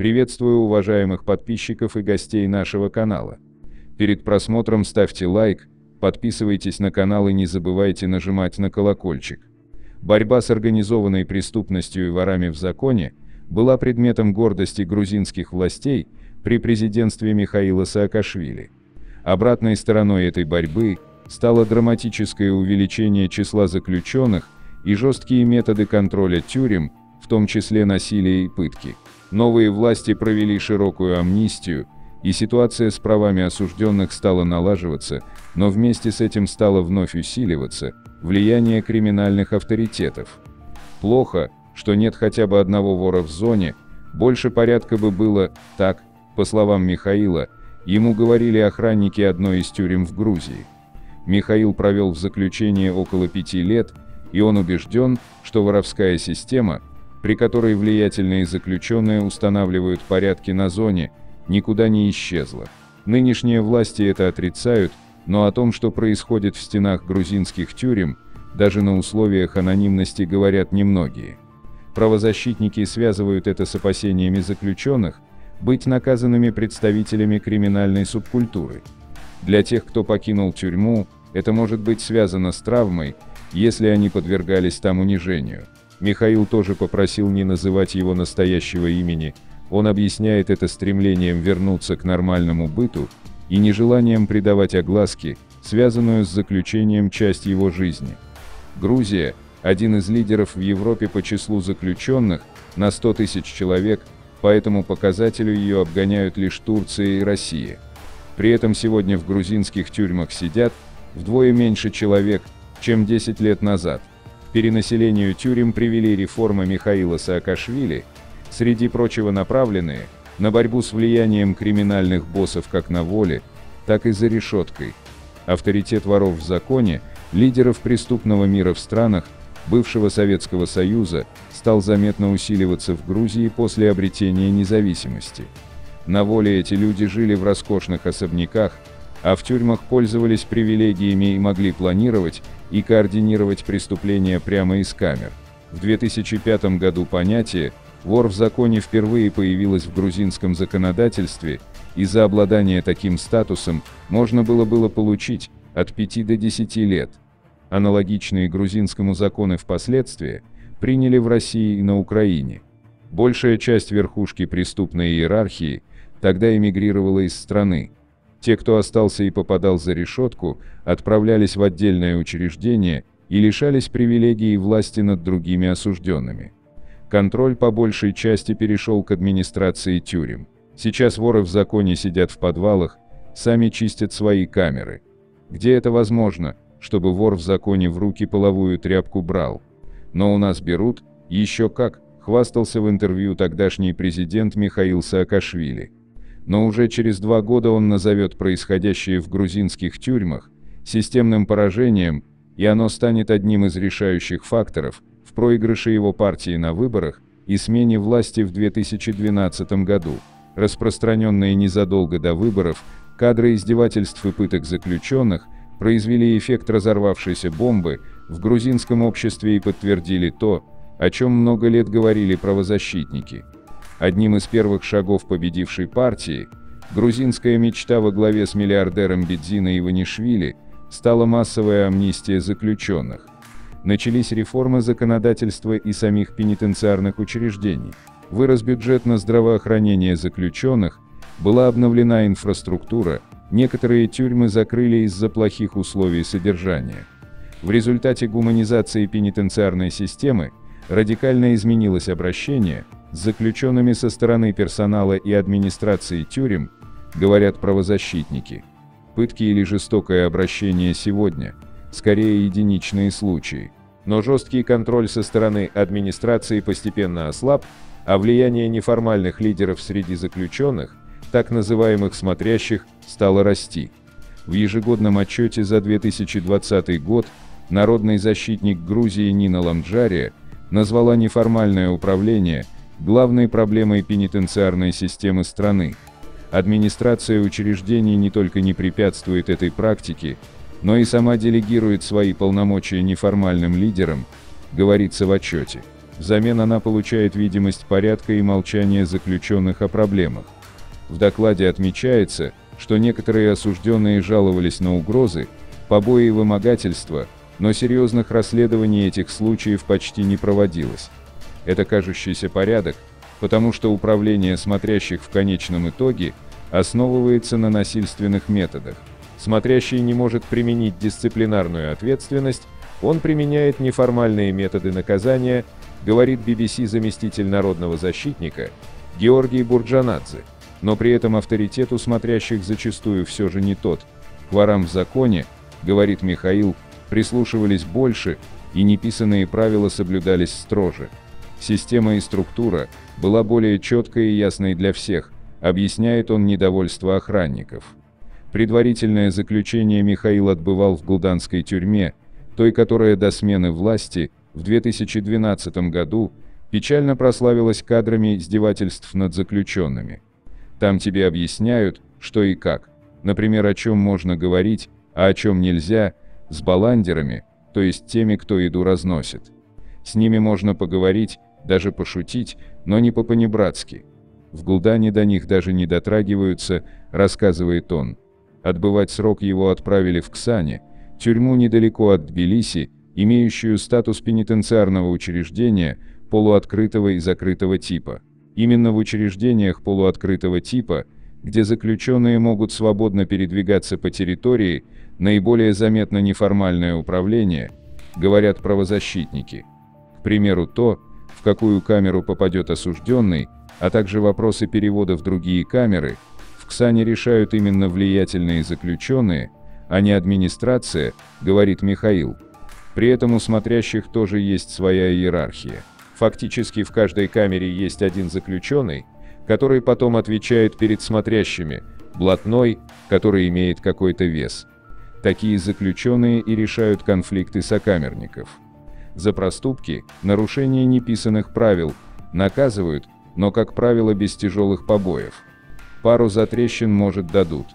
Приветствую уважаемых подписчиков и гостей нашего канала. Перед просмотром ставьте лайк, подписывайтесь на канал и не забывайте нажимать на колокольчик. Борьба с организованной преступностью и ворами в законе была предметом гордости грузинских властей при президентстве Михаила Саакашвили. Обратной стороной этой борьбы стало драматическое увеличение числа заключенных и жесткие методы контроля тюрем, в том числе насилие и пытки. Новые власти провели широкую амнистию, и ситуация с правами осужденных стала налаживаться, но вместе с этим стало вновь усиливаться влияние криминальных авторитетов. Плохо, что нет хотя бы одного вора в зоне, больше порядка бы было. Так, по словам Михаила, ему говорили охранники одной из тюрем в Грузии. Михаил провел в заключении около 5 лет, и он убежден, что воровская система, при которой влиятельные заключенные устанавливают порядки на зоне, никуда не исчезла. Нынешние власти это отрицают, но о том, что происходит в стенах грузинских тюрем, даже на условиях анонимности говорят немногие. Правозащитники связывают это с опасениями заключенных быть наказанными представителями криминальной субкультуры. Для тех, кто покинул тюрьму, это может быть связано с травмой, если они подвергались там унижению. Михаил тоже попросил не называть его настоящего имени, он объясняет это стремлением вернуться к нормальному быту и нежеланием придавать огласке, связанную с заключением, часть его жизни. Грузия – один из лидеров в Европе по числу заключенных на 100 тысяч человек, по этому показателю ее обгоняют лишь Турция и Россия. При этом сегодня в грузинских тюрьмах сидят вдвое меньше человек, чем 10 лет назад. Перенаселению тюрем привели реформы Михаила Саакашвили, среди прочего направленные на борьбу с влиянием криминальных боссов как на воле, так и за решеткой. Авторитет воров в законе, лидеров преступного мира в странах бывшего Советского Союза, стал заметно усиливаться в Грузии после обретения независимости. На воле эти люди жили в роскошных особняках, а в тюрьмах пользовались привилегиями и могли планировать и координировать преступления прямо из камер. В 2005 году понятие «вор в законе» впервые появилось в грузинском законодательстве, и за обладание таким статусом можно было получить от 5 до 10 лет. Аналогичные грузинскому законы впоследствии приняли в России и на Украине. Большая часть верхушки преступной иерархии тогда эмигрировала из страны. Те, кто остался и попадал за решетку, отправлялись в отдельное учреждение и лишались привилегий и власти над другими осужденными. Контроль по большей части перешел к администрации тюрем. Сейчас воры в законе сидят в подвалах, сами чистят свои камеры. Где это возможно, чтобы вор в законе в руки половую тряпку брал? Но у нас берут, еще как, хвастался в интервью тогдашний президент Михаил Саакашвили. Но уже через 2 года он назовет происходящее в грузинских тюрьмах системным поражением, и оно станет одним из решающих факторов в проигрыше его партии на выборах и смене власти в 2012 году. Распространенные незадолго до выборов кадры издевательств и пыток заключенных произвели эффект разорвавшейся бомбы в грузинском обществе и подтвердили то, о чем много лет говорили правозащитники. Одним из первых шагов победившей партии, грузинская мечта во главе с миллиардером Бедзино Иванишвили, стала массовая амнистия заключенных. Начались реформы законодательства и самих пенитенциарных учреждений. Вырос бюджет на здравоохранение заключенных, была обновлена инфраструктура, некоторые тюрьмы закрыли из-за плохих условий содержания. В результате гуманизации пенитенциарной системы радикально изменилось обращение с заключенными со стороны персонала и администрации тюрем, говорят правозащитники. Пытки или жестокое обращение сегодня – скорее единичные случаи. Но жесткий контроль со стороны администрации постепенно ослаб, а влияние неформальных лидеров среди заключенных, так называемых смотрящих, стало расти. В ежегодном отчете за 2020 год народный защитник Грузии Нина Ламджария назвала неформальное управление главной проблемой пенитенциарной системы страны. Администрация учреждений не только не препятствует этой практике, но и сама делегирует свои полномочия неформальным лидерам, говорится в отчете. Взамен она получает видимость порядка и молчание заключенных о проблемах. В докладе отмечается, что некоторые осужденные жаловались на угрозы, побои и вымогательства, но серьезных расследований этих случаев почти не проводилось. Это кажущийся порядок, потому что управление смотрящих в конечном итоге основывается на насильственных методах. Смотрящий не может применить дисциплинарную ответственность, он применяет неформальные методы наказания, говорит BBC заместитель народного защитника Георгий Бурджанадзе. Но при этом авторитет у смотрящих зачастую все же не тот. К ворам в законе, говорит Михаил, прислушивались больше, и неписанные правила соблюдались строже. Система и структура была более четкой и ясной для всех, объясняет он недовольство охранников. Предварительное заключение Михаил отбывал в Гулданской тюрьме, той, которая до смены власти в 2012 году печально прославилась кадрами издевательств над заключенными. Там тебе объясняют, что и как, например, о чем можно говорить, а о чем нельзя, с баландерами, то есть теми, кто еду разносит. С ними можно поговорить, даже пошутить, но не по-понебратски. В Гулдане до них даже не дотрагиваются, рассказывает он. Отбывать срок его отправили в Ксане, тюрьму недалеко от Тбилиси, имеющую статус пенитенциарного учреждения полуоткрытого и закрытого типа. Именно в учреждениях полуоткрытого типа, где заключенные могут свободно передвигаться по территории, наиболее заметно неформальное управление, говорят правозащитники. К примеру, то, в какую камеру попадет осужденный, а также вопросы перевода в другие камеры, в Ксане решают именно влиятельные заключенные, а не администрация, говорит Михаил. При этом у смотрящих тоже есть своя иерархия. Фактически в каждой камере есть один заключенный, который потом отвечает перед смотрящими, блатной, который имеет какой-то вес. Такие заключенные и решают конфликты сокамерников. За проступки, нарушение неписанных правил, наказывают, но, как правило, без тяжелых побоев. Пару затрещин, может, дадут.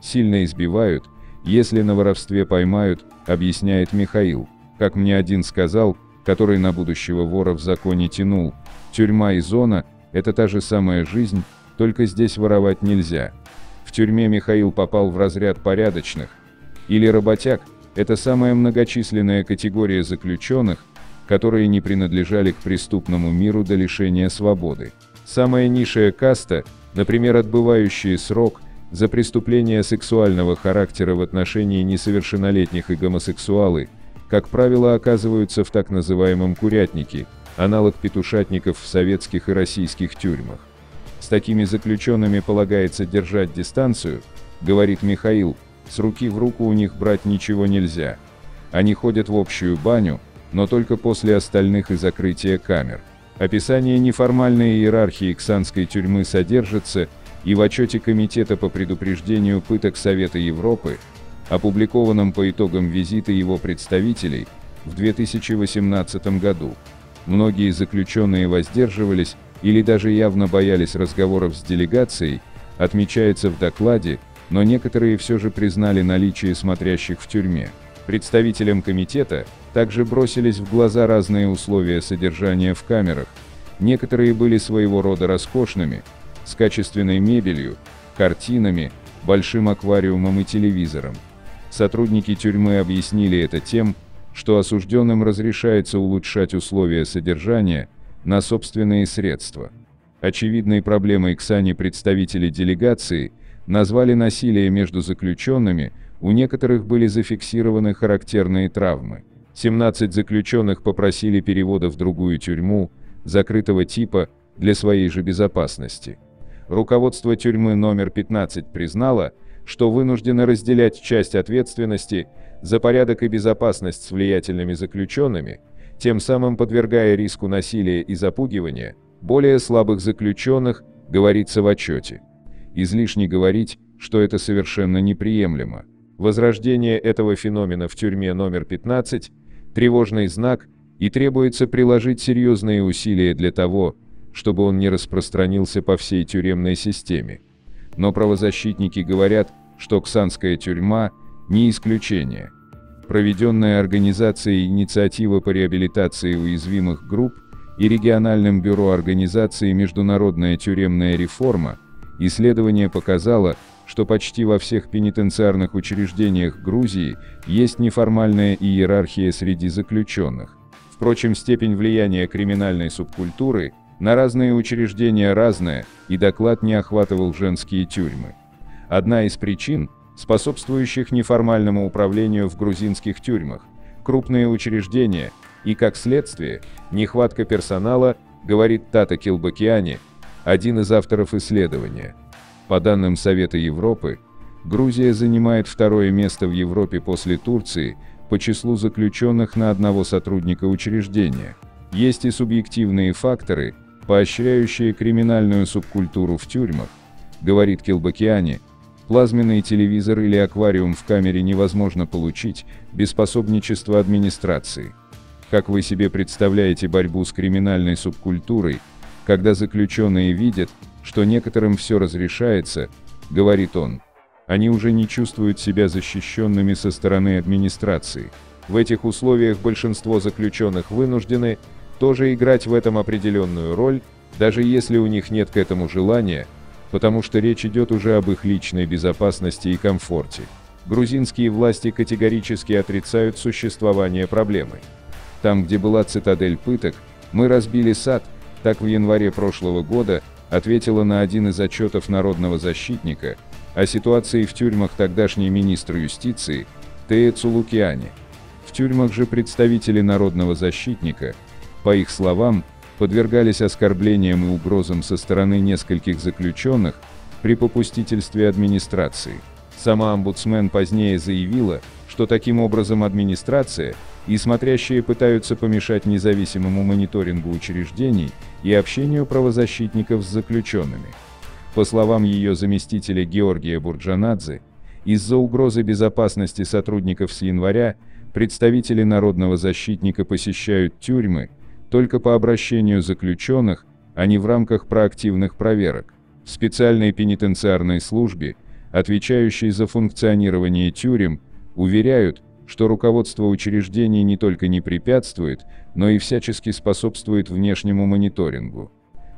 Сильно избивают, если на воровстве поймают, объясняет Михаил. Как мне один сказал, который на будущего вора в законе тянул, тюрьма и зона – это та же самая жизнь, только здесь воровать нельзя. В тюрьме Михаил попал в разряд порядочных. Или работяг – это самая многочисленная категория заключенных, которые не принадлежали к преступному миру до лишения свободы. Самая низшая каста, например, отбывающие срок за преступления сексуального характера в отношении несовершеннолетних и гомосексуалы, как правило, оказываются в так называемом курятнике, аналог петушатников в советских и российских тюрьмах. С такими заключенными полагается держать дистанцию, говорит Михаил, с руки в руку у них брать ничего нельзя. Они ходят в общую баню, но только после остальных и закрытия камер. Описание неформальной иерархии Ксанской тюрьмы содержится и в отчете Комитета по предупреждению пыток Совета Европы, опубликованном по итогам визита его представителей в 2018 году. Многие заключенные воздерживались или даже явно боялись разговоров с делегацией, отмечается в докладе, но некоторые все же признали наличие смотрящих в тюрьме. Представителям комитета также бросились в глаза разные условия содержания в камерах. Некоторые были своего рода роскошными, с качественной мебелью, картинами, большим аквариумом и телевизором. Сотрудники тюрьмы объяснили это тем, что осужденным разрешается улучшать условия содержания на собственные средства. Очевидной проблемой Ксани представители делегации назвали насилие между заключенными, у некоторых были зафиксированы характерные травмы. 17 заключенных попросили перевода в другую тюрьму, закрытого типа, для своей же безопасности. Руководство тюрьмы номер 15 признало, что вынуждено разделять часть ответственности за порядок и безопасность с влиятельными заключенными, тем самым подвергая риску насилия и запугивания более слабых заключенных, говорится в отчете. Излишне говорить, что это совершенно неприемлемо. Возрождение этого феномена в тюрьме номер 15 – тревожный знак, и требуется приложить серьезные усилия для того, чтобы он не распространился по всей тюремной системе. Но правозащитники говорят, что Ксанская тюрьма – не исключение. Проведенная организацией инициатива по реабилитации уязвимых групп и региональным бюро организации «Международная тюремная реформа», исследование показало, что почти во всех пенитенциарных учреждениях Грузии есть неформальная иерархия среди заключенных. Впрочем, степень влияния криминальной субкультуры на разные учреждения разная, и доклад не охватывал женские тюрьмы. Одна из причин, способствующих неформальному управлению в грузинских тюрьмах, крупные учреждения и, как следствие, нехватка персонала, говорит Тата Килбакиани, один из авторов исследования. По данным Совета Европы, Грузия занимает второе место в Европе после Турции по числу заключенных на одного сотрудника учреждения. Есть и субъективные факторы, поощряющие криминальную субкультуру в тюрьмах, говорит Килбакиани. Плазменный телевизор или аквариум в камере невозможно получить без пособничества администрации. Как вы себе представляете борьбу с криминальной субкультурой, когда заключенные видят, что некоторым все разрешается, говорит он. Они уже не чувствуют себя защищенными со стороны администрации. В этих условиях большинство заключенных вынуждены тоже играть в этом определенную роль, даже если у них нет к этому желания, потому что речь идет уже об их личной безопасности и комфорте. Грузинские власти категорически отрицают существование проблемы. Там, где была цитадель пыток, мы разбили сад, так в январе прошлого года ответила на один из отчетов народного защитника о ситуации в тюрьмах тогдашний министр юстиции Тея Цулукиани. В тюрьмах же представители народного защитника, по их словам, подвергались оскорблениям и угрозам со стороны нескольких заключенных при попустительстве администрации. Сама омбудсмен позднее заявила, что таким образом администрация и смотрящие пытаются помешать независимому мониторингу учреждений и общению правозащитников с заключенными. По словам ее заместителя Георгия Бурджанадзе, из-за угрозы безопасности сотрудников с января представители народного защитника посещают тюрьмы только по обращению заключенных, а не в рамках проактивных проверок. В специальной пенитенциарной службе, отвечающей за функционирование тюрем, уверяют, что руководство учреждений не только не препятствует, но и всячески способствует внешнему мониторингу.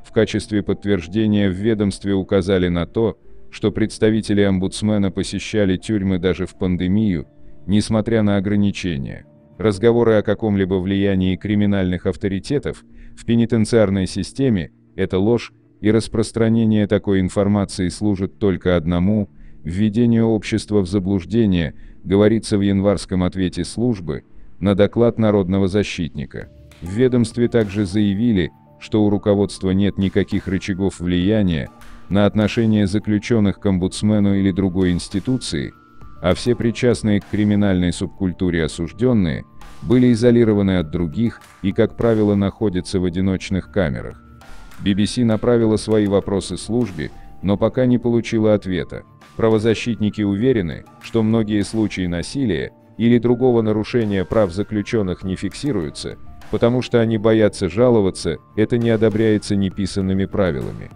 В качестве подтверждения в ведомстве указали на то, что представители омбудсмена посещали тюрьмы даже в пандемию, несмотря на ограничения. Разговоры о каком-либо влиянии криминальных авторитетов в пенитенциарной системе – это ложь, и распространение такой информации служит только одному – введению общества в заблуждение, говорится в январском ответе службы на доклад народного защитника. В ведомстве также заявили, что у руководства нет никаких рычагов влияния на отношение заключенных к омбудсмену или другой институции, а все причастные к криминальной субкультуре осужденные были изолированы от других и, как правило, находятся в одиночных камерах. BBC направила свои вопросы службе, но пока не получила ответа. Правозащитники уверены, что многие случаи насилия или другого нарушения прав заключенных не фиксируются, потому что они боятся жаловаться, это не одобряется неписанными правилами.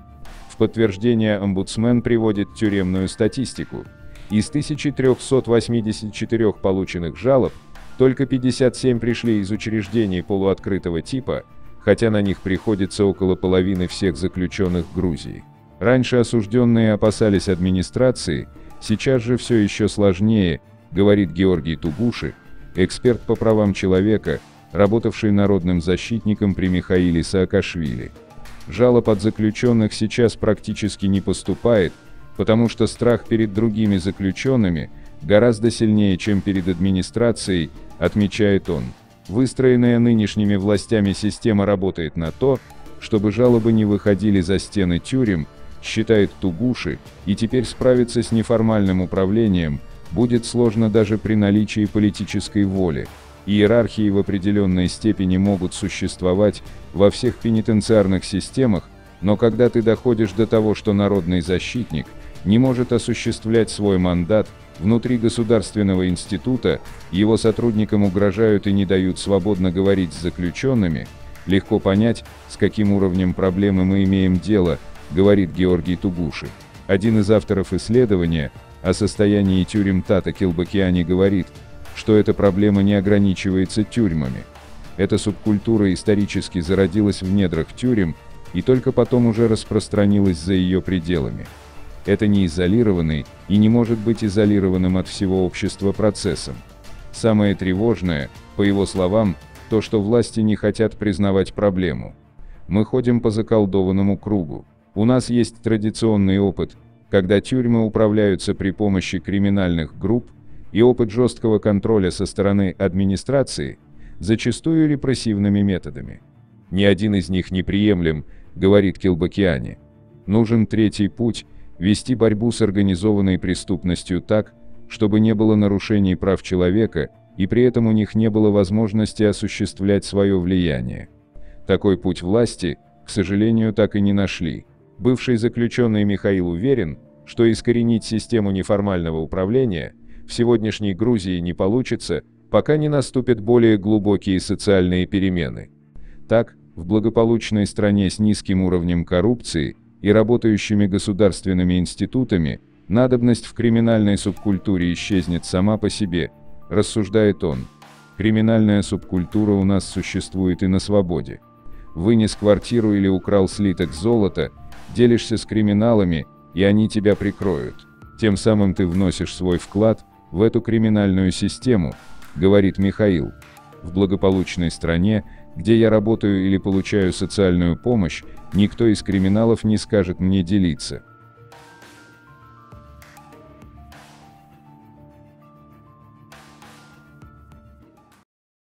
В подтверждение омбудсмен приводит тюремную статистику. Из 1384 полученных жалоб, только 57 пришли из учреждений полуоткрытого типа, хотя на них приходится около половины всех заключенных Грузии. Раньше осужденные опасались администрации, сейчас же все еще сложнее, говорит Георгий Тугуши, эксперт по правам человека, работавший народным защитником при Михаиле Саакашвили. Жалоб от заключенных сейчас практически не поступает, потому что страх перед другими заключенными гораздо сильнее, чем перед администрацией, отмечает он. Выстроенная нынешними властями система работает на то, чтобы жалобы не выходили за стены тюрем, считает Тугуши, и теперь справиться с неформальным управлением будет сложно даже при наличии политической воли. Иерархии в определенной степени могут существовать во всех пенитенциарных системах, но когда ты доходишь до того, что народный защитник не может осуществлять свой мандат, внутри государственного института, его сотрудникам угрожают и не дают свободно говорить с заключенными, легко понять, с каким уровнем проблемы мы имеем дело, говорит Георгий Тугуши. Один из авторов исследования о состоянии тюрем Тата Килбакиани говорит, что эта проблема не ограничивается тюрьмами. Эта субкультура исторически зародилась в недрах тюрем и только потом уже распространилась за ее пределами. Это не изолированный и не может быть изолированным от всего общества процессом. Самое тревожное, по его словам, то, что власти не хотят признавать проблему. Мы ходим по заколдованному кругу. У нас есть традиционный опыт, когда тюрьмы управляются при помощи криминальных групп, и опыт жесткого контроля со стороны администрации, зачастую репрессивными методами. Ни один из них не приемлем, говорит Килбакиани. Нужен третий путь – вести борьбу с организованной преступностью так, чтобы не было нарушений прав человека, и при этом у них не было возможности осуществлять свое влияние. Такой путь власти, к сожалению, так и не нашли. Бывший заключенный Михаил уверен, что искоренить систему неформального управления в сегодняшней Грузии не получится, пока не наступят более глубокие социальные перемены. Так, в благополучной стране с низким уровнем коррупции и работающими государственными институтами, надобность в криминальной субкультуре исчезнет сама по себе, рассуждает он. Криминальная субкультура у нас существует и на свободе. Вынес квартиру или украл слиток золота, делишься с криминалами, и они тебя прикроют. Тем самым ты вносишь свой вклад в эту криминальную систему, говорит Михаил. В благополучной стране, где я работаю или получаю социальную помощь, никто из криминалов не скажет мне делиться.